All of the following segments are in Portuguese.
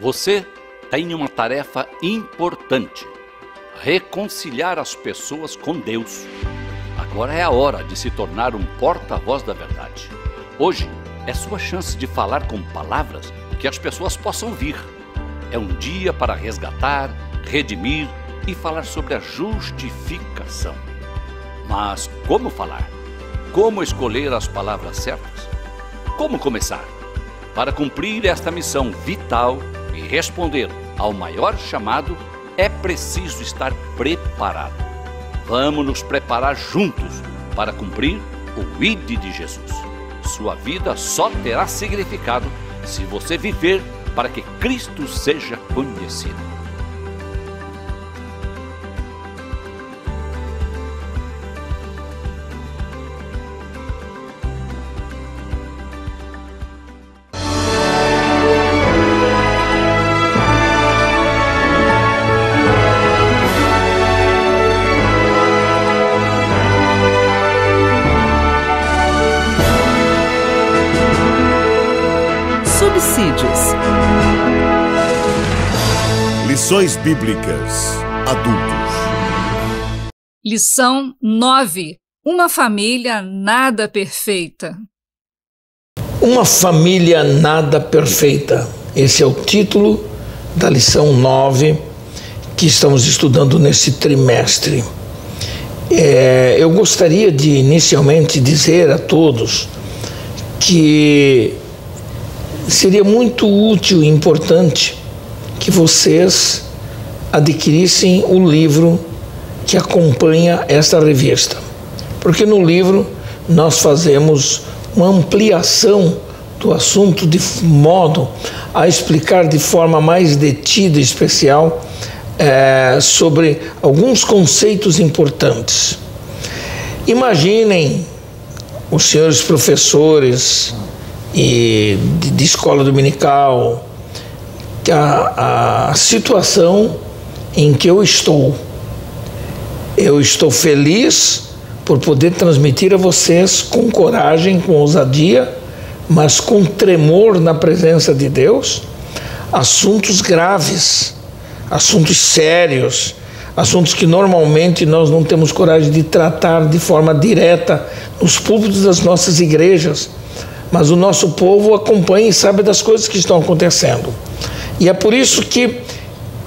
Você tem uma tarefa importante: reconciliar as pessoas com Deus. Agora é a hora de se tornar um porta-voz da verdade. Hoje é sua chance de falar com palavras que as pessoas possam ouvir. É um dia para resgatar, redimir e falar sobre a justificação. Mas como falar? Como escolher as palavras certas? Como começar? Para cumprir esta missão vital e responder ao maior chamado, é preciso estar preparado. Vamos nos preparar juntos para cumprir o ID de Jesus. Sua vida só terá significado se você viver para que Cristo seja conhecido. Subsídios. Lições Bíblicas Adultos. Lição 9. Uma família nada perfeita. Uma família nada perfeita. Esse é o título da lição 9 que estamos estudando nesse trimestre. Eu gostaria de inicialmente dizer a todos que seria muito útil e importante que vocês adquirissem o livro que acompanha esta revista. Porque no livro nós fazemos uma ampliação do assunto de modo a explicar de forma mais detida e especial sobre alguns conceitos importantes. Imaginem os senhores professores e de escola dominical, a situação em que eu estou feliz por poder transmitir a vocês com coragem, com ousadia, mas com tremor na presença de Deus, assuntos graves, assuntos sérios, assuntos que normalmente nós não temos coragem de tratar de forma direta nos púlpitos das nossas igrejas. Mas o nosso povo acompanha e sabe das coisas que estão acontecendo. E é por isso que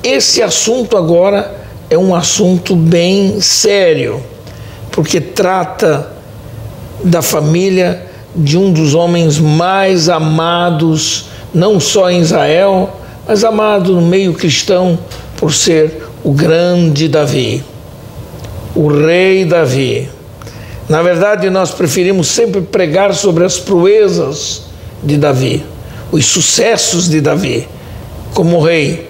esse assunto agora é um assunto bem sério, porque trata da família de um dos homens mais amados, não só em Israel, mas amado no meio cristão por ser o grande Davi, o rei Davi. Na verdade, nós preferimos sempre pregar sobre as proezas de Davi, os sucessos de Davi como rei,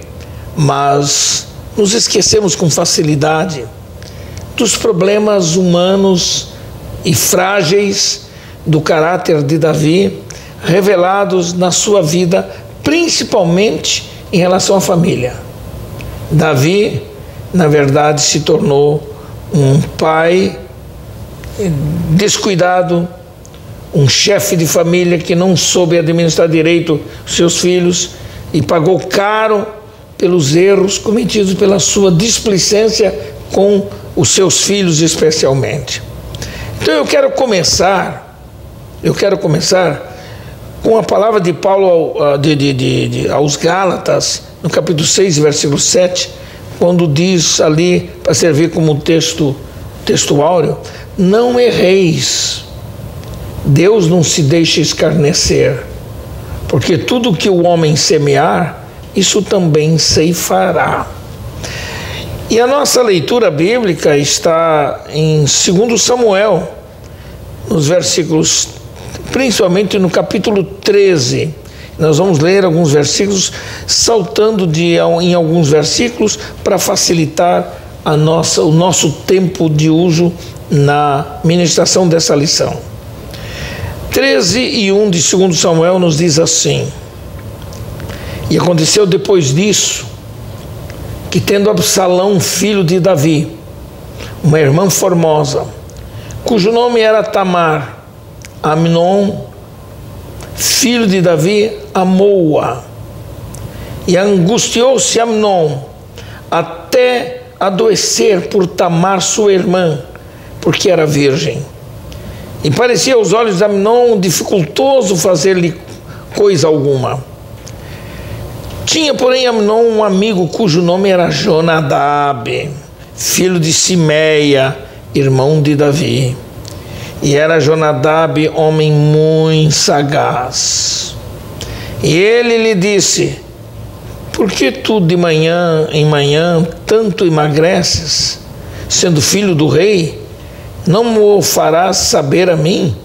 mas nos esquecemos com facilidade dos problemas humanos e frágeis do caráter de Davi, revelados na sua vida, principalmente em relação à família. Davi, na verdade, se tornou um pai descuidado, um chefe de família que não soube administrar direito seus filhos e pagou caro pelos erros cometidos pela sua displicência com os seus filhos especialmente. Então eu quero começar com a palavra de Paulo aos Gálatas, no capítulo 6, versículo 7, quando diz ali, para servir como texto áureo: não erreis, Deus não se deixa escarnecer, porque tudo que o homem semear, isso também ceifará. E a nossa leitura bíblica está em 2 Samuel, nos versículos, principalmente no capítulo 13. Nós vamos ler alguns versículos, saltando em alguns versículos para facilitar o nosso tempo de uso na ministração dessa lição. 13:1 de 2 Samuel nos diz assim: e aconteceu depois disso, que tendo Absalão, filho de Davi, uma irmã formosa, cujo nome era Tamar, Amnon, filho de Davi, amou-a, E angustiou-se Amnon até adoecer por Tamar, sua irmã, porque era virgem. E parecia aos olhos de Amnon dificultoso fazer-lhe coisa alguma. Tinha, porém, Amnon um amigo cujo nome era Jonadab, filho de Simeia, irmão de Davi. E era Jonadab homem muito sagaz. E ele lhe disse: por que tu de manhã em manhã tanto emagreces, sendo filho do rei? Não me farás saber a mim?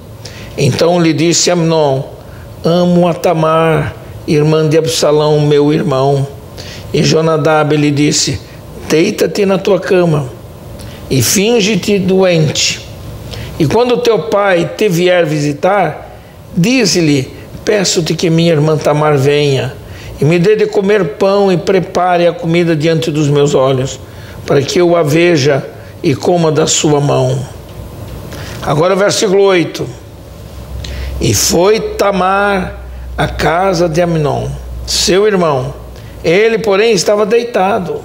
Então lhe disse Amnon: amo a Tamar, irmã de Absalão, meu irmão. E Jonadab lhe disse: deita-te na tua cama e finge-te doente. E quando teu pai te vier visitar, dize-lhe: peço-te que minha irmã Tamar venha e me dê de comer pão e prepare a comida diante dos meus olhos, para que eu a veja e coma da sua mão. Agora o versículo 8. E foi Tamar à casa de Amnon, seu irmão. Ele, porém, estava deitado.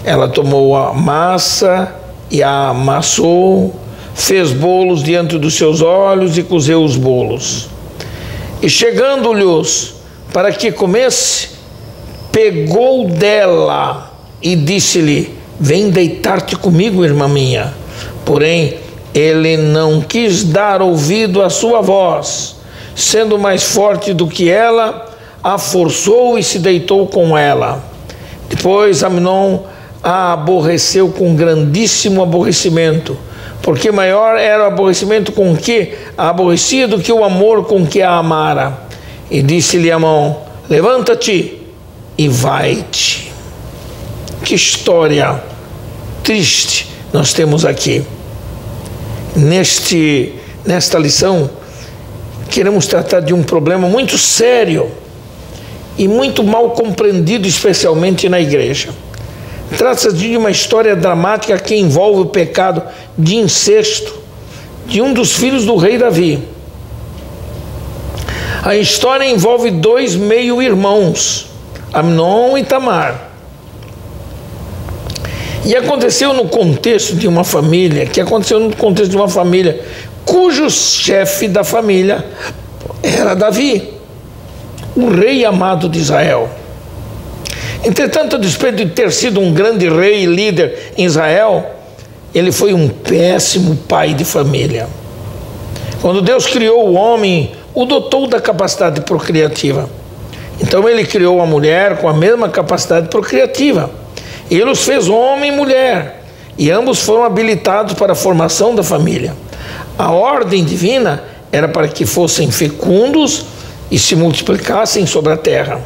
Ela tomou a massa e a amassou, fez bolos diante dos seus olhos e cozeu os bolos. E chegando-lhes para que comesse, pegou dela e disse-lhe: vem deitar-te comigo, irmã minha. Porém, ele não quis dar ouvido à sua voz. Sendo mais forte do que ela, a forçou e se deitou com ela. Depois Amnon a aborreceu com grandíssimo aborrecimento, porque maior era o aborrecimento com que a aborrecia do que o amor com que a amara. E disse-lhe Amnon: levanta-te e vai-te. Que história triste nós temos aqui. Nesta lição, queremos tratar de um problema muito sério e muito mal compreendido, especialmente na igreja. Trata-se de uma história dramática que envolve o pecado de incesto de um dos filhos do rei Davi. A história envolve dois meio-irmãos, Amnon e Tamar. E aconteceu no contexto de uma família, cujo chefe da família era Davi, o rei amado de Israel. Entretanto, a despeito de ter sido um grande rei e líder em Israel, ele foi um péssimo pai de família. Quando Deus criou o homem, o dotou da capacidade procriativa. Então ele criou a mulher com a mesma capacidade procriativa. Ele os fez homem e mulher, e ambos foram habilitados para a formação da família. A ordem divina era para que fossem fecundos e se multiplicassem sobre a terra.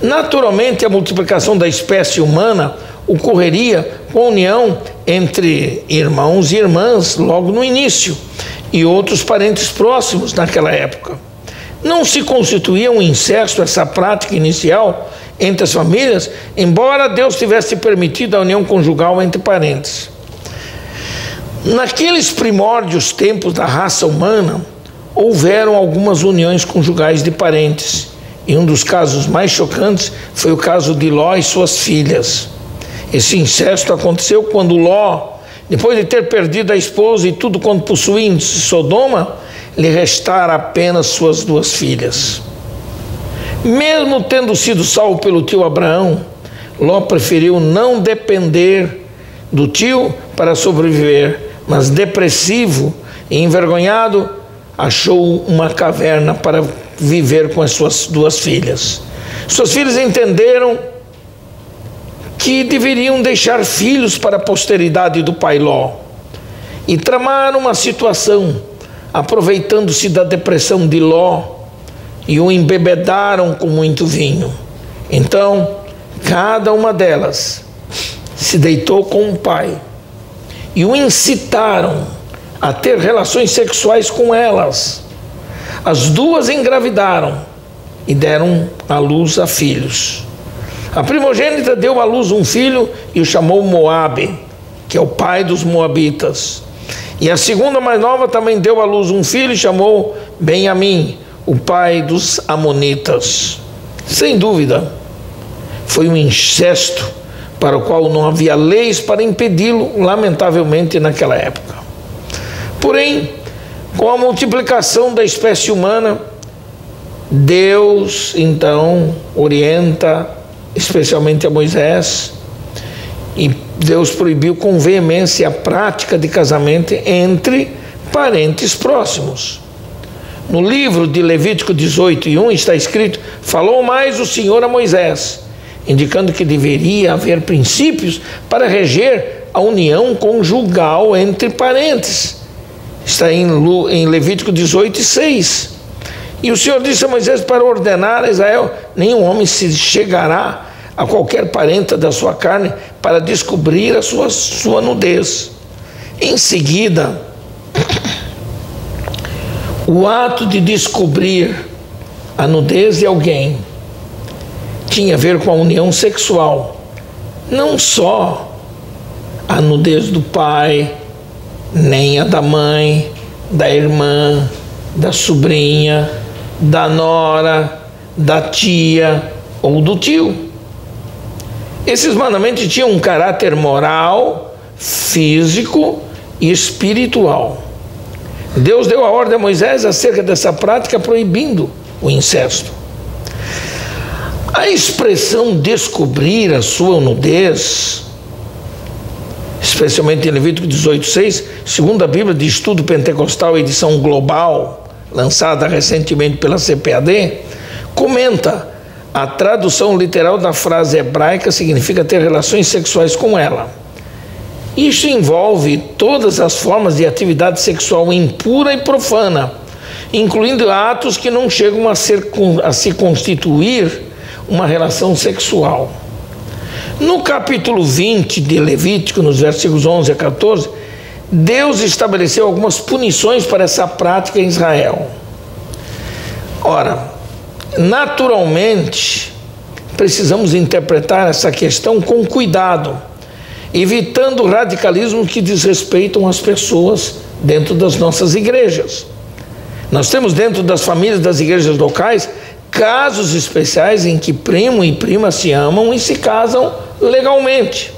Naturalmente, a multiplicação da espécie humana ocorreria com a união entre irmãos e irmãs logo no início, e outros parentes próximos naquela época. Não se constituía um incesto essa prática inicial entre as famílias, embora Deus tivesse permitido a união conjugal entre parentes. Naqueles primórdios tempos da raça humana, houveram algumas uniões conjugais de parentes, e um dos casos mais chocantes foi o caso de Ló e suas filhas. Esse incesto aconteceu quando Ló, depois de ter perdido a esposa e tudo quanto possuía em Sodoma, lhe restara apenas suas duas filhas. Mesmo tendo sido salvo pelo tio Abraão, Ló preferiu não depender do tio para sobreviver, mas depressivo e envergonhado, achou uma caverna para viver com as suas duas filhas. Suas filhas entenderam que deveriam deixar filhos para a posteridade do pai Ló e tramaram uma situação, aproveitando-se da depressão de Ló, e o embebedaram com muito vinho. Então, cada uma delas se deitou com o pai e o incitaram a ter relações sexuais com elas. As duas engravidaram e deram à luz a filhos. A primogênita deu à luz um filho e o chamou Moabe, que é o pai dos moabitas. E a segunda, mais nova, também deu à luz um filho e chamou Benjamim, o pai dos amonitas. Sem dúvida, foi um incesto para o qual não havia leis para impedi-lo, lamentavelmente, naquela época. Porém, com a multiplicação da espécie humana, Deus, então, orienta, especialmente a Moisés, e Deus proibiu com veemência a prática de casamento entre parentes próximos. No livro de Levítico 18:1 está escrito: falou mais o Senhor a Moisés, indicando que deveria haver princípios para reger a união conjugal entre parentes. Está em Levítico 18:6. E o Senhor disse a Moisés para ordenar a Israel: nenhum homem se chegará a qualquer parente da sua carne para descobrir a sua nudez. Em seguida, o ato de descobrir a nudez de alguém tinha a ver com a união sexual, não só a nudez do pai, nem a da mãe, da irmã, da sobrinha, da nora, da tia ou do tio. Esses mandamentos tinham um caráter moral, físico e espiritual. Deus deu a ordem a Moisés acerca dessa prática, proibindo o incesto. A expressão descobrir a sua nudez, especialmente em Levítico 18:6, segundo a Bíblia de Estudo Pentecostal, edição global, lançada recentemente pela CPAD, comenta: a tradução literal da frase hebraica significa ter relações sexuais com ela. Isso envolve todas as formas de atividade sexual impura e profana, incluindo atos que não chegam a se constituir uma relação sexual. No capítulo 20 de Levítico, nos versículos 11 a 14, Deus estabeleceu algumas punições para essa prática em Israel. Ora, naturalmente, precisamos interpretar essa questão com cuidado, evitando radicalismos que desrespeitam as pessoas dentro das nossas igrejas. Nós temos dentro das famílias das igrejas locais casos especiais em que primo e prima se amam e se casam legalmente.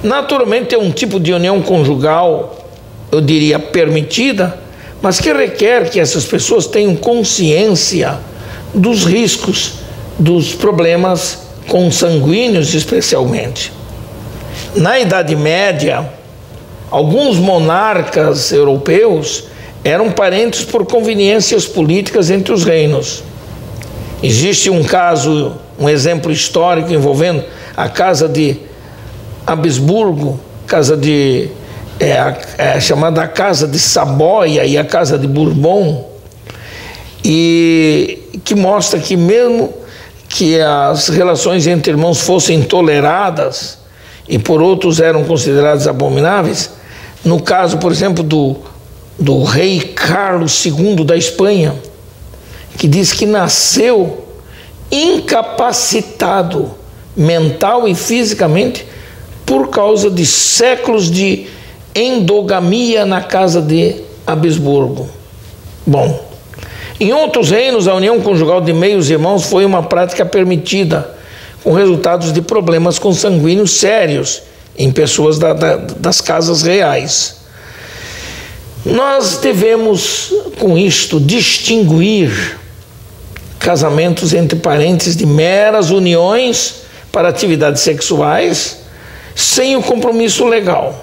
Naturalmente é um tipo de união conjugal, eu diria, permitida, mas que requer que essas pessoas tenham consciência dos riscos, dos problemas consanguíneos especialmente. Na Idade Média, alguns monarcas europeus eram parentes por conveniências políticas entre os reinos. Existe um caso, um exemplo histórico envolvendo a casa de Habsburgo, chamada Casa de Saboia e a Casa de Bourbon, e que mostra que mesmo que as relações entre irmãos fossem toleradas e por outros eram consideradas abomináveis, no caso, por exemplo, do rei Carlos II da Espanha, que diz que nasceu incapacitado mental e fisicamente por causa de séculos de endogamia na casa de Habsburgo. Bom, em outros reinos, a união conjugal de meios irmãos foi uma prática permitida, com resultados de problemas consanguíneos sérios em pessoas das casas reais. Nós devemos, com isto, distinguir casamentos entre parentes de meras uniões para atividades sexuais sem o compromisso legal.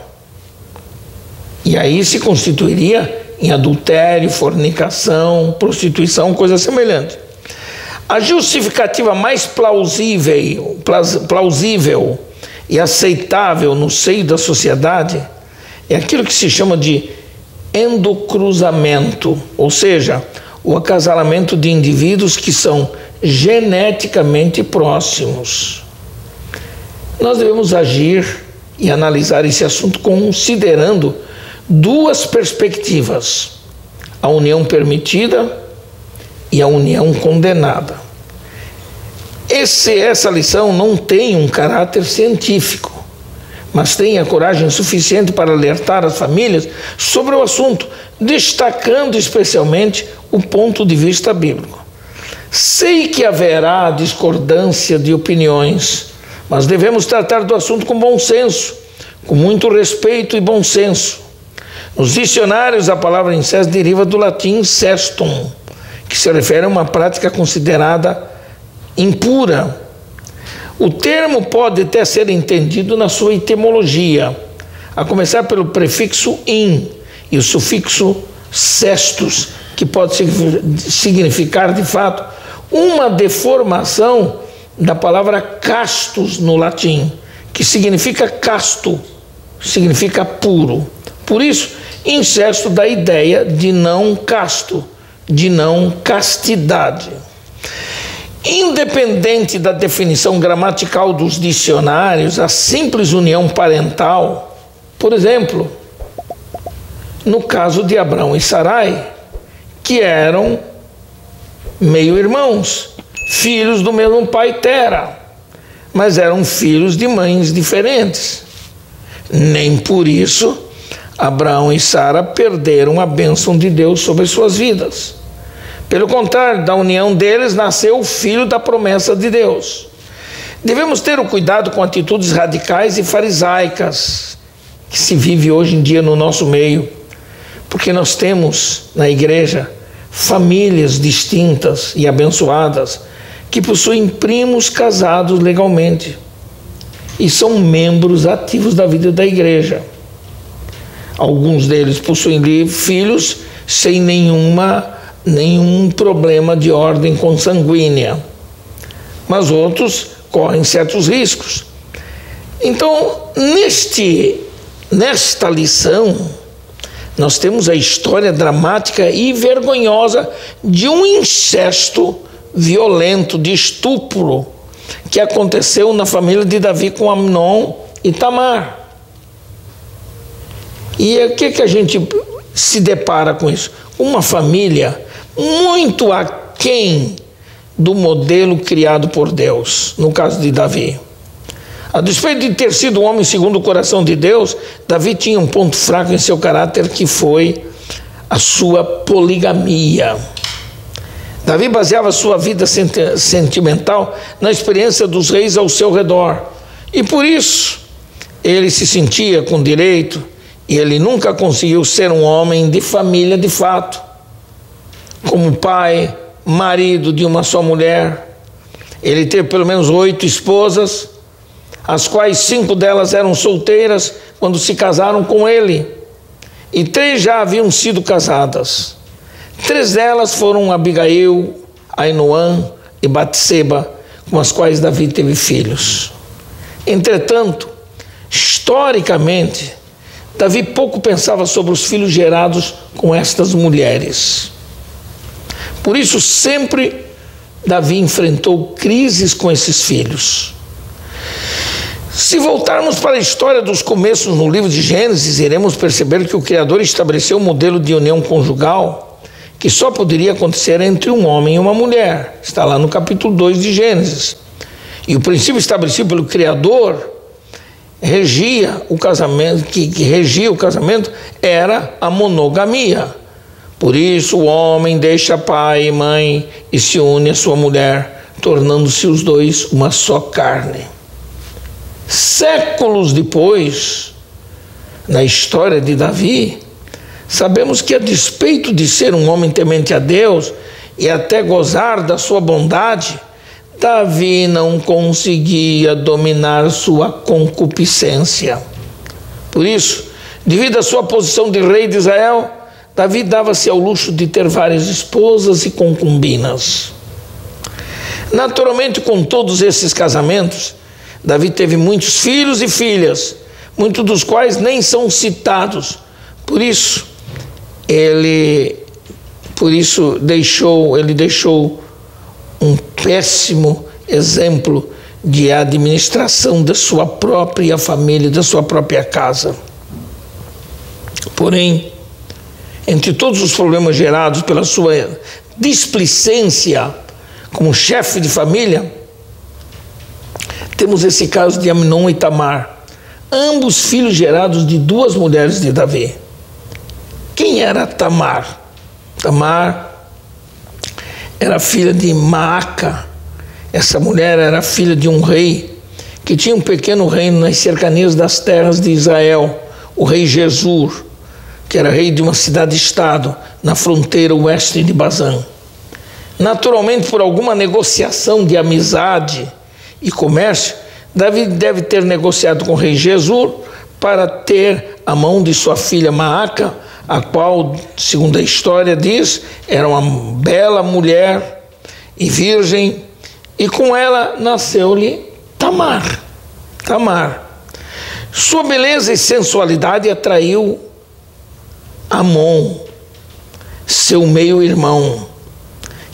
E aí se constituiria em adultério, fornicação, prostituição, coisa semelhante. A justificativa mais plausível e aceitável no seio da sociedade é aquilo que se chama de endocruzamento, ou seja, o acasalamento de indivíduos que são geneticamente próximos. Nós devemos agir e analisar esse assunto considerando duas perspectivas: a união permitida e a união condenada. Essa lição não tem um caráter científico, mas tem a coragem suficiente para alertar as famílias sobre o assunto, destacando especialmente o ponto de vista bíblico. Sei que haverá discordância de opiniões, mas devemos tratar do assunto com bom senso, com muito respeito e bom senso. Nos dicionários, a palavra incesto deriva do latim cestum, que se refere a uma prática considerada impura. O termo pode até ser entendido na sua etimologia, a começar pelo prefixo in e o sufixo cestus, que pode significar, de fato, uma deformação da palavra castus no latim, que significa casto, significa puro. Por isso, incesto dá a ideia de não casto, de não castidade. Independente da definição gramatical dos dicionários, a simples união parental, por exemplo, no caso de Abrão e Sarai, que eram meio-irmãos, filhos do mesmo pai Tera, mas eram filhos de mães diferentes. Nem por isso Abraão e Sara perderam a bênção de Deus sobre suas vidas. Pelo contrário, da união deles nasceu o filho da promessa de Deus. Devemos ter o cuidado com atitudes radicais e farisaicas que se vive hoje em dia no nosso meio, porque nós temos na igreja famílias distintas e abençoadas que possuem primos casados legalmente e são membros ativos da vida da igreja. Alguns deles possuem filhos sem nenhum problema de ordem consanguínea, mas outros correm certos riscos. Então, nesta lição, nós temos a história dramática e vergonhosa de um incesto violento, de estupro, que aconteceu na família de Davi com Amnon e Tamar. E o que a gente se depara com isso? Uma família muito aquém do modelo criado por Deus, no caso de Davi. A despeito de ter sido um homem segundo o coração de Deus, Davi tinha um ponto fraco em seu caráter, que foi a sua poligamia. Davi baseava sua vida sentimental na experiência dos reis ao seu redor, e por isso ele se sentia com direito, e ele nunca conseguiu ser um homem de família de fato, como pai, marido de uma só mulher. Ele teve pelo menos 8 esposas, as quais 5 delas eram solteiras quando se casaram com ele, e 3 já haviam sido casadas. 3 delas foram Abigail, Ainoã e Batseba, com as quais Davi teve filhos. Entretanto, historicamente, Davi pouco pensava sobre os filhos gerados com estas mulheres. Por isso, sempre Davi enfrentou crises com esses filhos. Se voltarmos para a história dos começos no livro de Gênesis, iremos perceber que o Criador estabeleceu um modelo de união conjugal que só poderia acontecer entre um homem e uma mulher. Está lá no capítulo 2 de Gênesis. E o princípio estabelecido pelo Criador regia o casamento, que regia o casamento, era a monogamia. Por isso o homem deixa pai e mãe e se une à sua mulher, tornando-se os dois uma só carne. Séculos depois, na história de Davi, sabemos que, a despeito de ser um homem temente a Deus e até gozar da sua bondade, Davi não conseguia dominar sua concupiscência. Por isso, devido à sua posição de rei de Israel, Davi dava-se ao luxo de ter várias esposas e concubinas. Naturalmente, com todos esses casamentos, Davi teve muitos filhos e filhas, muitos dos quais nem são citados. Por isso ele deixou um péssimo exemplo de administração da sua própria família, da sua própria casa. Porém, entre todos os problemas gerados pela sua displicência como chefe de família, temos esse caso de Amnon e Tamar, ambos filhos gerados de 2 mulheres de Davi. Quem era Tamar? Tamar era filha de Maaca. Essa mulher era filha de um rei que tinha um pequeno reino nas cercanias das terras de Israel, o rei Jesur, que era rei de uma cidade-estado na fronteira oeste de Bazã. Naturalmente, por alguma negociação de amizade e comércio, Davi deve ter negociado com o rei Jesur para ter a mão de sua filha Maaca, a qual, segundo a história diz, era uma bela mulher e virgem, e com ela nasceu-lhe Tamar. Sua beleza e sensualidade atraiu Amon, seu meio-irmão,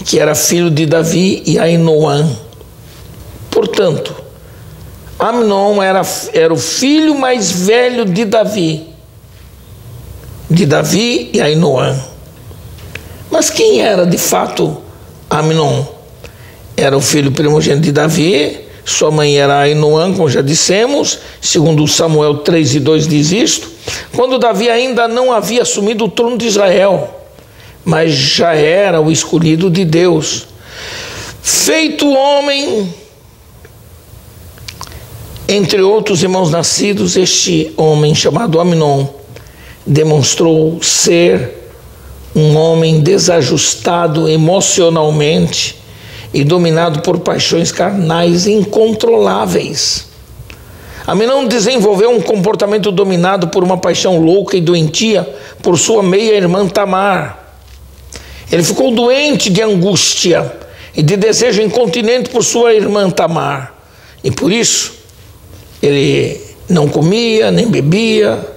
que era filho de Davi e Ainoã. Portanto, Amnon era o filho mais velho de Davi e Ainoã. Mas quem era de fato Amnon? Era o filho primogênito de Davi, sua mãe era Ainoã, como já dissemos, segundo Samuel 3:2 diz isto, quando Davi ainda não havia assumido o trono de Israel, mas já era o escolhido de Deus. Feito homem, entre outros irmãos nascidos, este homem chamado Amnon demonstrou ser um homem desajustado emocionalmente e dominado por paixões carnais incontroláveis. Amnon desenvolveu um comportamento dominado por uma paixão louca e doentia por sua meia-irmã Tamar. Ele ficou doente de angústia e de desejo incontinente por sua irmã Tamar. E por isso, ele não comia, nem bebia,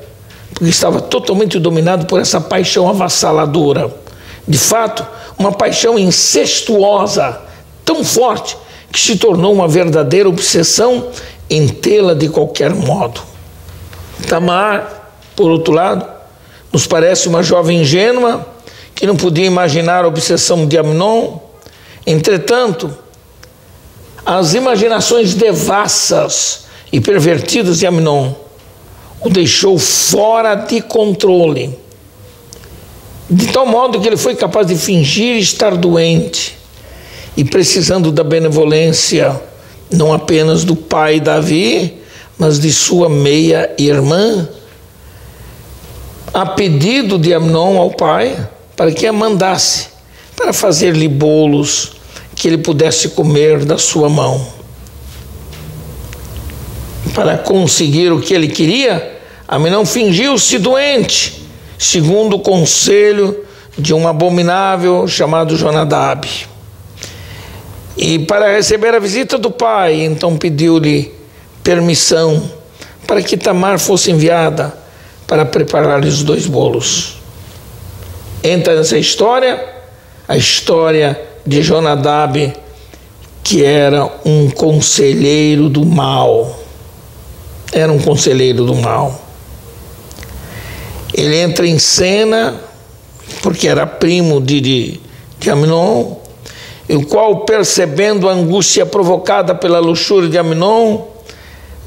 porque estava totalmente dominado por essa paixão avassaladora. De fato, uma paixão incestuosa, tão forte, que se tornou uma verdadeira obsessão em tê-la de qualquer modo. Tamar, por outro lado, nos parece uma jovem ingênua, que não podia imaginar a obsessão de Amnon. Entretanto, as imaginações devassas e pervertidas de Amnon o deixou fora de controle, de tal modo que ele foi capaz de fingir estar doente e precisando da benevolência não apenas do pai Davi, mas de sua meia-irmã, a pedido de Amnon ao pai, para que a mandasse para fazer-lhe bolos que ele pudesse comer da sua mão. Para conseguir o que ele queria, Amnon fingiu-se doente, segundo o conselho de um abominável chamado Jonadab. E para receber a visita do pai, então pediu-lhe permissão para que Tamar fosse enviada para preparar-lhe os 2 bolos. Entra nessa história a história de Jonadab, que era um conselheiro do mal. Era um conselheiro do mal. Ele entra em cena porque era primo de Amnon, o qual, percebendo a angústia provocada pela luxúria de Amnon,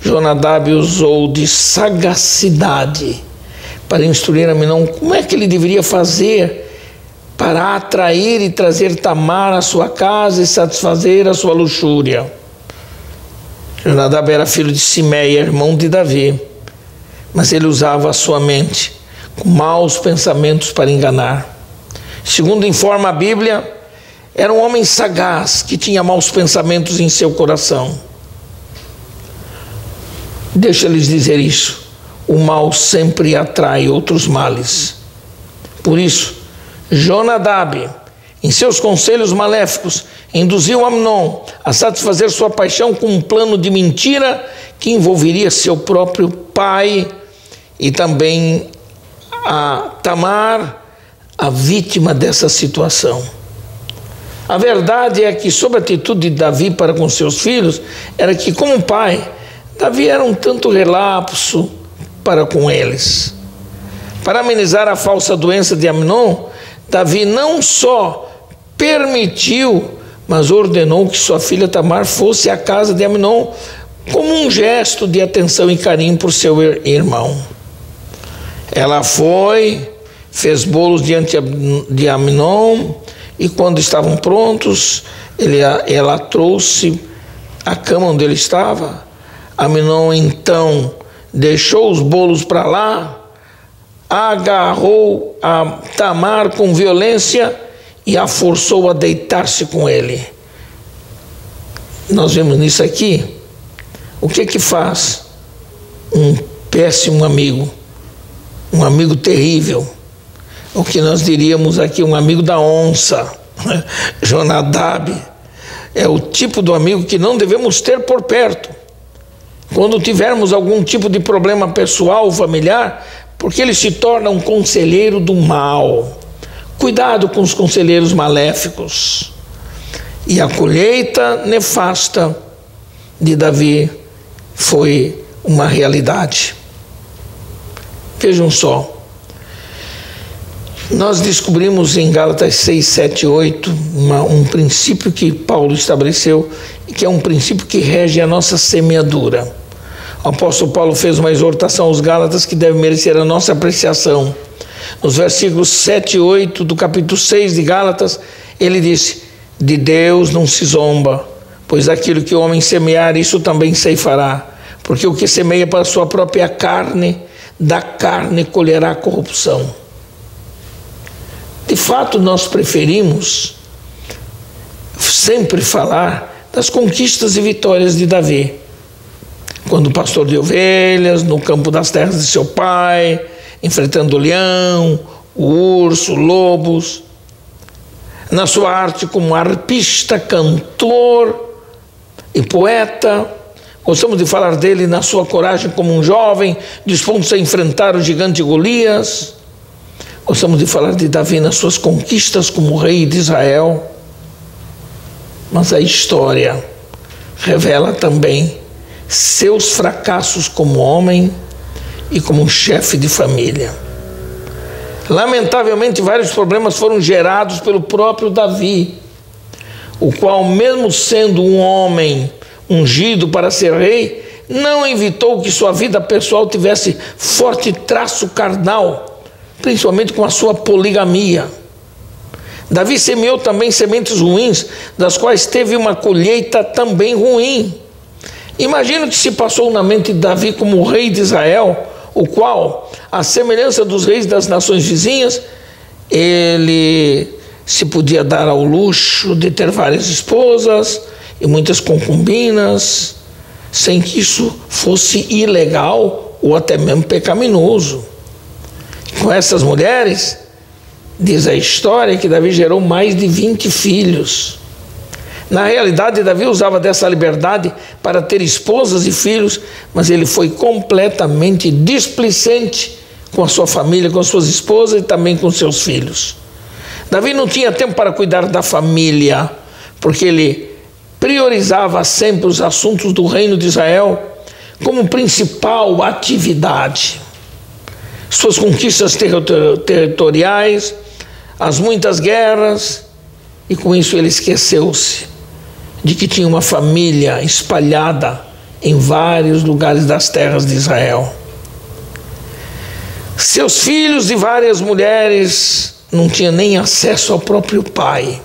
Jonadab usou de sagacidade para instruir Amnon como é que ele deveria fazer para atrair e trazer Tamar à sua casa e satisfazer a sua luxúria. Jonadab era filho de Simeia, irmão de Davi, mas ele usava a sua mente com maus pensamentos para enganar. Segundo informa a Bíblia, era um homem sagaz que tinha maus pensamentos em seu coração. Deixa-lhes dizer isso: o mal sempre atrai outros males. Por isso, Jonadab, em seus conselhos maléficos, induziu Amnon a satisfazer sua paixão com um plano de mentira que envolveria seu próprio pai e também a Tamar, a vítima dessa situação. A verdade é que, sob a atitude de Davi para com seus filhos, era que, como pai, Davi era um tanto relapso para com eles. Para amenizar a falsa doença de Amnon, Davi não só permitiu, mas ordenou que sua filha Tamar fosse à casa de Amnon como um gesto de atenção e carinho por seu irmão. Ela foi, fez bolos diante de Amnon e quando estavam prontos, ela trouxe a cama onde ele estava. Amnon então deixou os bolos para lá, agarrou a Tamar com violência e a forçou a deitar-se com ele. Nós vemos nisso aqui o que faz um péssimo amigo, um amigo terrível, o que nós diríamos aqui, um amigo da onça. Jonadab é o tipo do amigo que não devemos ter por perto quando tivermos algum tipo de problema pessoal ou familiar, porque ele se torna um conselheiro do mal. Cuidado com os conselheiros maléficos. E a colheita nefasta de Davi foi uma realidade. Vejam só, nós descobrimos em Gálatas 6, 7, 8 um princípio que Paulo estabeleceu, que é um princípio que rege a nossa semeadura. O apóstolo Paulo fez uma exortação aos Gálatas que deve merecer a nossa apreciação. Nos versículos 7 e 8 do capítulo 6 de Gálatas, ele disse: de Deus não se zomba, pois aquilo que o homem semear, isso também ceifará. Porque o que semeia para a sua própria carne, da carne colherá corrupção. De fato, nós preferimos sempre falar das conquistas e vitórias de Davi. Quando pastor de ovelhas, no campo das terras de seu pai, enfrentando o leão, o urso, lobos. Na sua arte como arpista, cantor e poeta. Gostamos de falar dele na sua coragem como um jovem, disposto a enfrentar o gigante Golias. Gostamos de falar de Davi nas suas conquistas como rei de Israel. Mas a história revela também seus fracassos como homem e como chefe de família. Lamentavelmente, vários problemas foram gerados pelo próprio Davi, o qual, mesmo sendo um homem ungido para ser rei, não evitou que sua vida pessoal tivesse forte traço carnal, principalmente com a sua poligamia. Davi semeou também sementes ruins, das quais teve uma colheita também ruim. Imagina o que se passou na mente de Davi como rei de Israel, o qual, à semelhança dos reis das nações vizinhas, ele se podia dar ao luxo de ter várias esposas e muitas concubinas, sem que isso fosse ilegal ou até mesmo pecaminoso. Com essas mulheres, diz a história que Davi gerou mais de 20 filhos. Na realidade, Davi usava dessa liberdade para ter esposas e filhos, mas ele foi completamente displicente com a sua família, com as suas esposas e também com seus filhos. Davi não tinha tempo para cuidar da família, porque ele priorizava sempre os assuntos do reino de Israel como principal atividade. Suas conquistas territoriais, as muitas guerras, e com isso ele esqueceu-se de que tinha uma família espalhada em vários lugares das terras de Israel. Seus filhos e várias mulheres não tinham nem acesso ao próprio pai.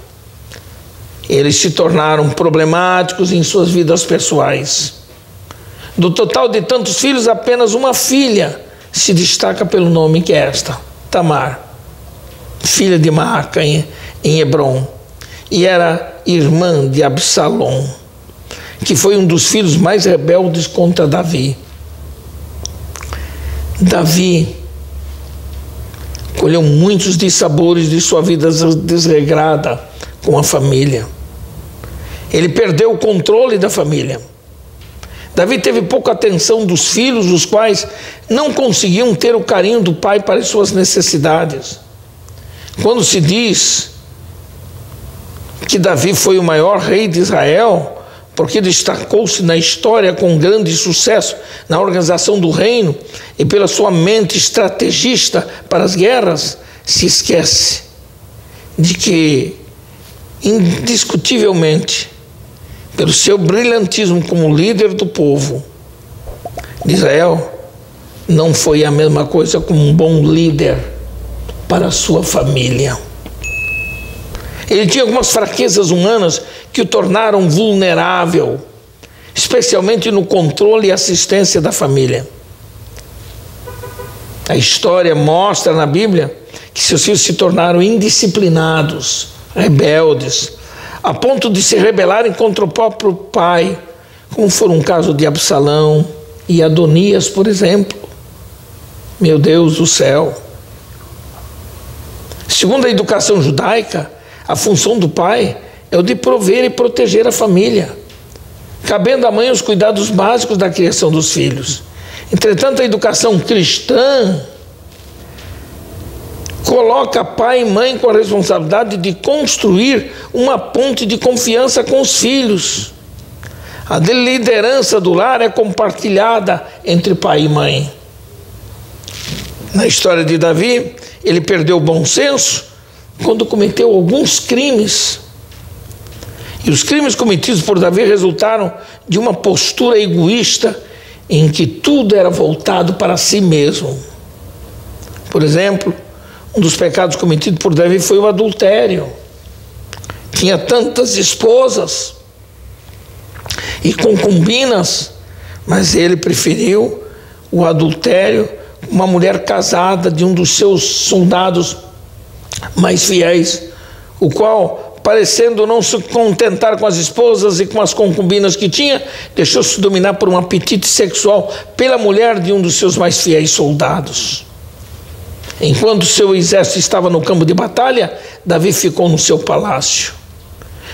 Eles se tornaram problemáticos em suas vidas pessoais. Do total de tantos filhos, apenas uma filha se destaca pelo nome que é esta, Tamar, filha de Maaca em Hebrom, e era irmã de Absalom, que foi um dos filhos mais rebeldes contra Davi. Davi colheu muitos dissabores de sua vida desregrada com a família. Ele perdeu o controle da família. Davi teve pouca atenção dos filhos, os quais não conseguiam ter o carinho do pai para as suas necessidades. Quando se diz que Davi foi o maior rei de Israel, porque destacou-se na história com grande sucesso na organização do reino e pela sua mente estrategista para as guerras, se esquece de que, indiscutivelmente, pelo seu brilhantismo como líder do povo de Israel, não foi a mesma coisa como um bom líder para a sua família. Ele tinha algumas fraquezas humanas que o tornaram vulnerável, especialmente no controle e assistência da família. A história mostra na Bíblia que seus filhos se tornaram indisciplinados, rebeldes, a ponto de se rebelarem contra o próprio pai, como foi um caso de Absalão e Adonias, por exemplo. Meu Deus do céu! Segundo a educação judaica, a função do pai é o de prover e proteger a família, cabendo à mãe os cuidados básicos da criação dos filhos. Entretanto, a educação cristã coloca pai e mãe com a responsabilidade de construir uma ponte de confiança com os filhos. A liderança do lar é compartilhada entre pai e mãe. Na história de Davi, ele perdeu o bom senso quando cometeu alguns crimes. E os crimes cometidos por Davi resultaram de uma postura egoísta em que tudo era voltado para si mesmo. Por exemplo, um dos pecados cometidos por Davi foi o adultério. Tinha tantas esposas e concubinas, mas ele preferiu o adultério com uma mulher casada de um dos seus soldados mais fiéis, o qual, parecendo não se contentar com as esposas e com as concubinas que tinha, deixou-se dominar por um apetite sexual pela mulher de um dos seus mais fiéis soldados. Enquanto seu exército estava no campo de batalha, Davi ficou no seu palácio.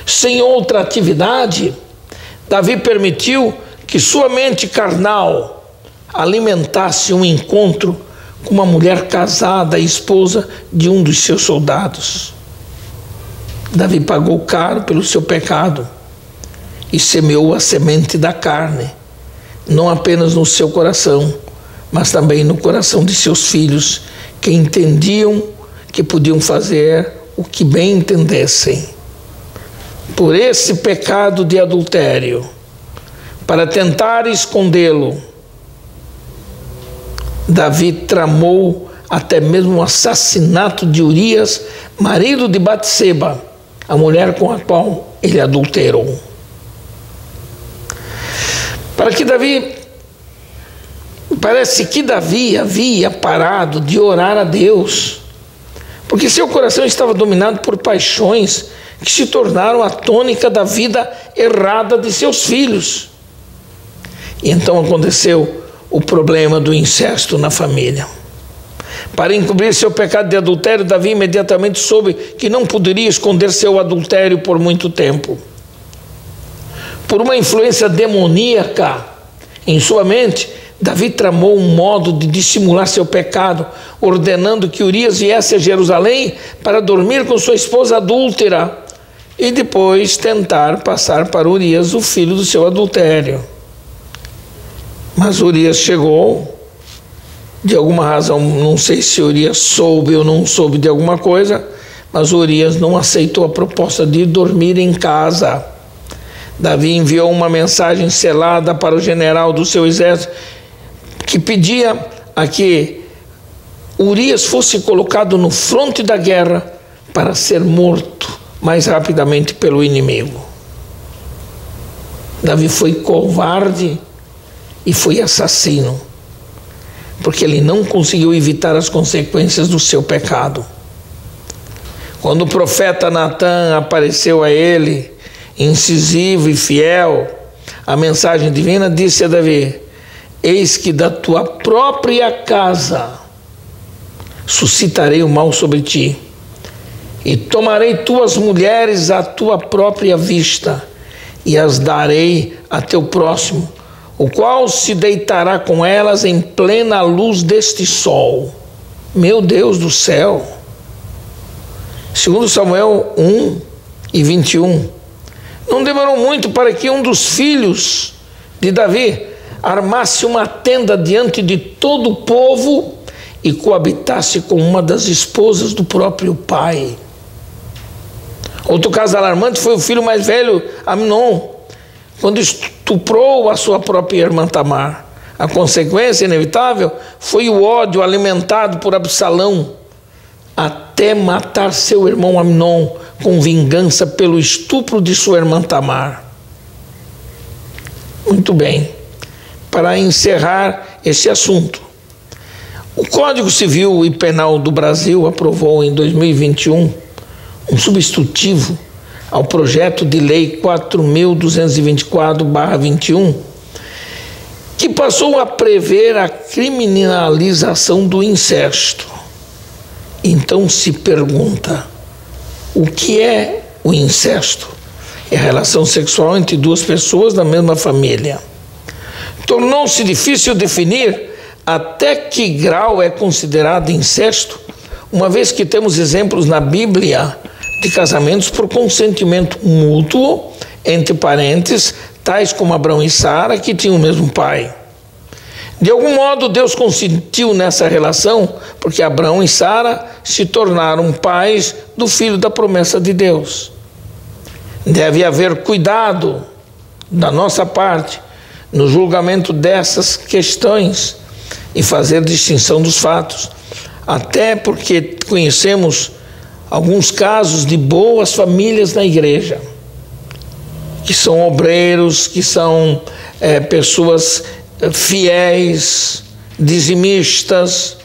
Sem outra atividade, Davi permitiu que sua mente carnal alimentasse um encontro com uma mulher casada, esposa de um dos seus soldados. Davi pagou caro pelo seu pecado e semeou a semente da carne, não apenas no seu coração, mas também no coração de seus filhos, que entendiam que podiam fazer o que bem entendessem. Por esse pecado de adultério, para tentar escondê-lo, Davi tramou até mesmo o assassinato de Urias, marido de Batseba, a mulher com a qual ele adulterou. Parece que Davi havia parado de orar a Deus, porque seu coração estava dominado por paixões que se tornaram a tônica da vida errada de seus filhos. E então aconteceu o problema do incesto na família. Para encobrir seu pecado de adultério, Davi imediatamente soube que não poderia esconder seu adultério por muito tempo. Por uma influência demoníaca em sua mente, Davi tramou um modo de dissimular seu pecado, ordenando que Urias viesse a Jerusalém para dormir com sua esposa adúltera e depois tentar passar para Urias o filho do seu adultério. Mas Urias chegou, de alguma razão, não sei se Urias soube ou não soube de alguma coisa, mas Urias não aceitou a proposta de dormir em casa. Davi enviou uma mensagem selada para o general do seu exército, que pedia a que Urias fosse colocado no fronte da guerra para ser morto mais rapidamente pelo inimigo. Davi foi covarde e foi assassino, porque ele não conseguiu evitar as consequências do seu pecado. Quando o profeta Natã apareceu a ele, incisivo e fiel, a mensagem divina disse a Davi: eis que da tua própria casa suscitarei o mal sobre ti, e tomarei tuas mulheres à tua própria vista, e as darei a teu próximo, o qual se deitará com elas em plena luz deste sol. Meu Deus do céu! Segundo Samuel 1:21, não demorou muito para que um dos filhos de Davi armasse uma tenda diante de todo o povo e coabitasse com uma das esposas do próprio pai. Outro caso alarmante foi o filho mais velho, Amnon, quando estuprou a sua própria irmã Tamar. A consequência inevitável foi o ódio alimentado por Absalão, até matar seu irmão Amnon com vingança pelo estupro de sua irmã Tamar. Muito bem, para encerrar esse assunto, o Código Civil e Penal do Brasil aprovou em 2021 um substitutivo ao projeto de lei 4.224/21, que passou a prever a criminalização do incesto. Então se pergunta, o que é o incesto? É a relação sexual entre duas pessoas da mesma família. Tornou-se difícil definir até que grau é considerado incesto, uma vez que temos exemplos na Bíblia de casamentos por consentimento mútuo entre parentes, tais como Abraão e Sara, que tinham o mesmo pai. De algum modo, Deus consentiu nessa relação, porque Abraão e Sara se tornaram pais do filho da promessa de Deus. Deve haver cuidado da nossa parte no julgamento dessas questões e fazer distinção dos fatos, até porque conhecemos alguns casos de boas famílias na igreja, que são obreiros, que são pessoas fiéis, dizimistas,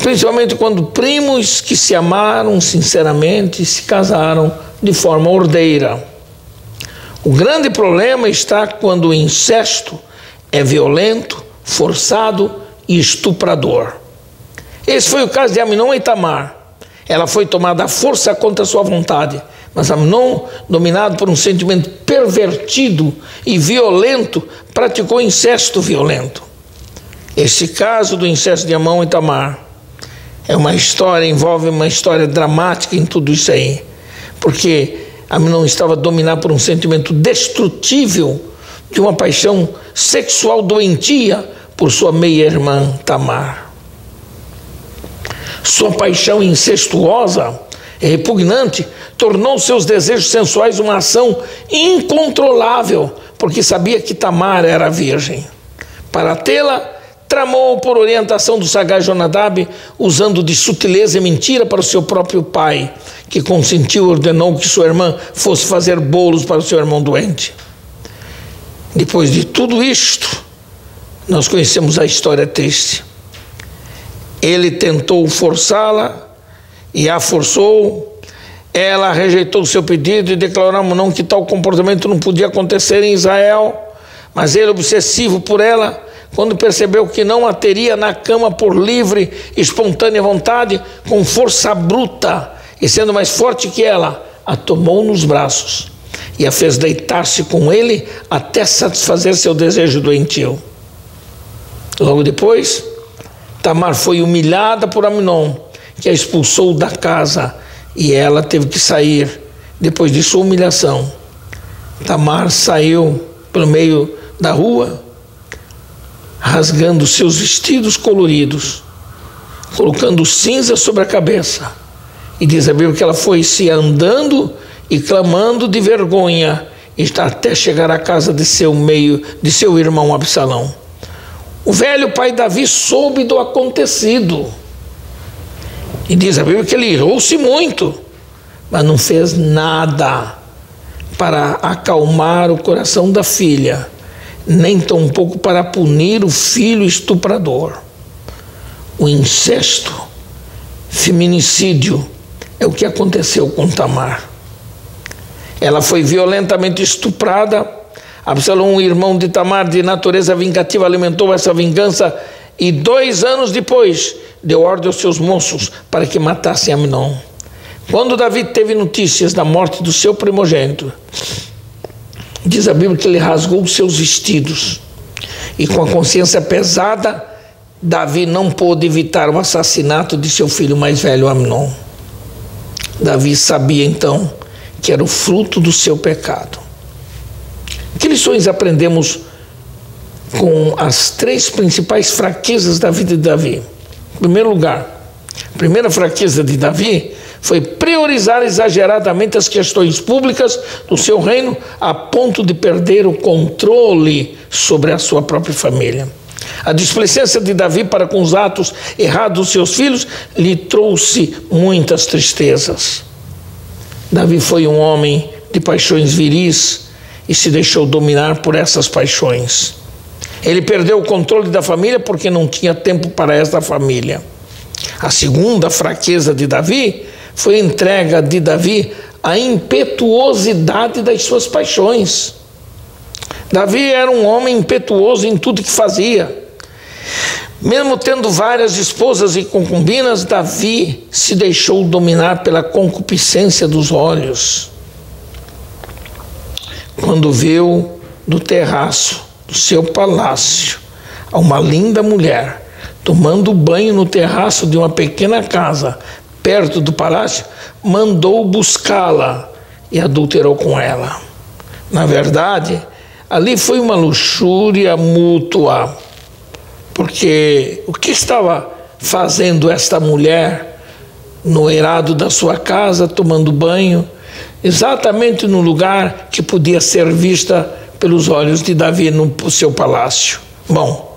principalmente quando primos que se amaram sinceramente se casaram de forma ordeira. O grande problema está quando o incesto é violento, forçado e estuprador. Esse foi o caso de Amnon e Tamar. Ela foi tomada à força contra sua vontade, mas Amnon, dominado por um sentimento pervertido e violento, praticou incesto violento. Esse caso do incesto de Amnon e Tamar envolve uma história dramática em tudo isso aí, porque Amnon estava dominado por um sentimento destrutível de uma paixão sexual doentia por sua meia-irmã Tamar. Sua paixão incestuosa e repugnante tornou seus desejos sensuais uma ação incontrolável, porque sabia que Tamar era virgem. Para tê-la, tramou por orientação do sagaz Jonadab, usando de sutileza e mentira para o seu próprio pai, que consentiu e ordenou que sua irmã fosse fazer bolos para o seu irmão doente. Depois de tudo isto, nós conhecemos a história triste. Ele tentou forçá-la e a forçou. Ela rejeitou o seu pedido e declarou a Amnon que tal comportamento não podia acontecer em Israel. Mas ele, obsessivo por ela, quando percebeu que não a teria na cama por livre, espontânea vontade, com força bruta, e sendo mais forte que ela, a tomou nos braços e a fez deitar-se com ele até satisfazer seu desejo doentio. Logo depois, Tamar foi humilhada por Amnon, que a expulsou da casa, e ela teve que sair depois de sua humilhação. Tamar saiu pelo meio da rua, rasgando seus vestidos coloridos, colocando cinza sobre a cabeça. E diz a Bíblia que ela foi se andando e clamando de vergonha, até chegar à casa de seu irmão Absalão. O velho pai Davi soube do acontecido. E diz a Bíblia que ele irou-se muito, mas não fez nada para acalmar o coração da filha, nem tampouco para punir o filho estuprador. O incesto, feminicídio, é o que aconteceu com Tamar. Ela foi violentamente estuprada. Absalão, o irmão de Tamar, de natureza vingativa, alimentou essa vingança e 2 anos depois deu ordem aos seus moços para que matassem Amnon. Quando Davi teve notícias da morte do seu primogênito, diz a Bíblia que ele rasgou os seus vestidos e, com a consciência pesada, Davi não pôde evitar o assassinato de seu filho mais velho, Amnon. Davi sabia então que era o fruto do seu pecado. Que lições aprendemos com as 3 principais fraquezas da vida de Davi? Em primeiro lugar, a primeira fraqueza de Davi foi priorizar exageradamente as questões públicas do seu reino a ponto de perder o controle sobre a sua própria família. A displicência de Davi para com os atos errados dos seus filhos lhe trouxe muitas tristezas. Davi foi um homem de paixões viris e se deixou dominar por essas paixões. Ele perdeu o controle da família porque não tinha tempo para esta família. A segunda fraqueza de Davi foi a entrega de Davi à impetuosidade das suas paixões. Davi era um homem impetuoso em tudo que fazia. Mesmo tendo várias esposas e concubinas, Davi se deixou dominar pela concupiscência dos olhos. Quando viu do terraço do seu palácio uma linda mulher tomando banho no terraço de uma pequena casa perto do palácio, mandou buscá-la e adulterou com ela. Na verdade, ali foi uma luxúria mútua, porque o que estava fazendo esta mulher no eirado da sua casa, tomando banho, exatamente no lugar que podia ser vista pelos olhos de Davi no seu palácio? Bom,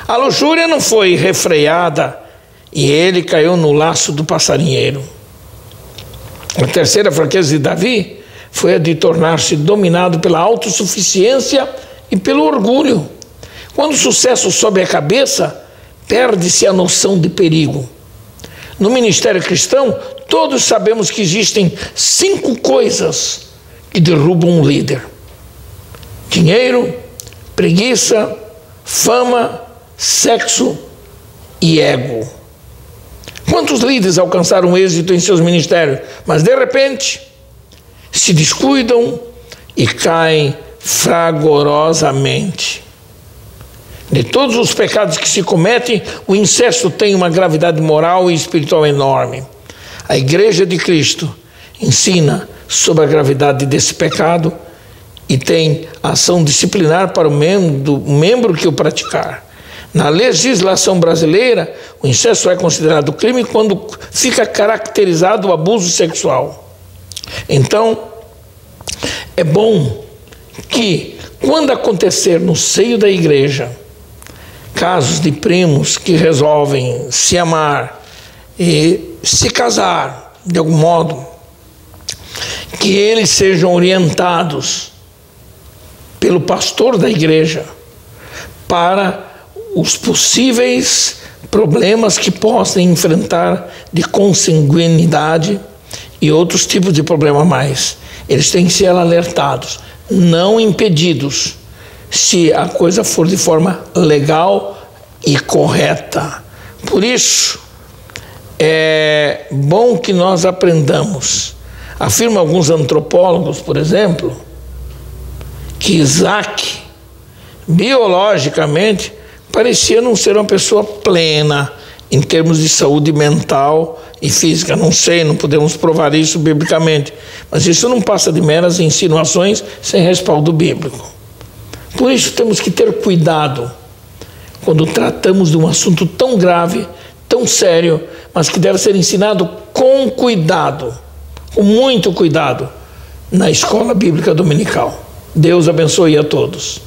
a luxúria não foi refreada e ele caiu no laço do passarinheiro. A terceira fraqueza de Davi foi a de tornar-se dominado pela autossuficiência e pelo orgulho. Quando o sucesso sobe a cabeça, perde-se a noção de perigo. No ministério cristão, todos sabemos que existem 5 coisas que derrubam um líder: dinheiro, preguiça, fama, sexo e ego. Quantos líderes alcançaram êxito em seus ministérios, mas de repente se descuidam e caem fragorosamente? De todos os pecados que se cometem, o incesto tem uma gravidade moral e espiritual enorme. A Igreja de Cristo ensina sobre a gravidade desse pecado e tem ação disciplinar para o membro que o praticar. Na legislação brasileira, o incesto é considerado crime quando fica caracterizado o abuso sexual. Então, é bom que, quando acontecer no seio da igreja casos de primos que resolvem se amar e se casar de algum modo, que eles sejam orientados pelo pastor da igreja para os possíveis problemas que possam enfrentar de consanguinidade e outros tipos de problema mais. Eles têm que ser alertados, não impedidos, se a coisa for de forma legal e correta. Por isso, é bom que nós aprendamos. Afirmam alguns antropólogos, por exemplo, que Isaac, biologicamente, parecia não ser uma pessoa plena em termos de saúde mental e física. Não sei, não podemos provar isso biblicamente, mas isso não passa de meras insinuações sem respaldo bíblico. Por isso temos que ter cuidado quando tratamos de um assunto tão grave, tão sério, mas que deve ser ensinado com cuidado, com muito cuidado, na escola bíblica dominical. Deus abençoe a todos.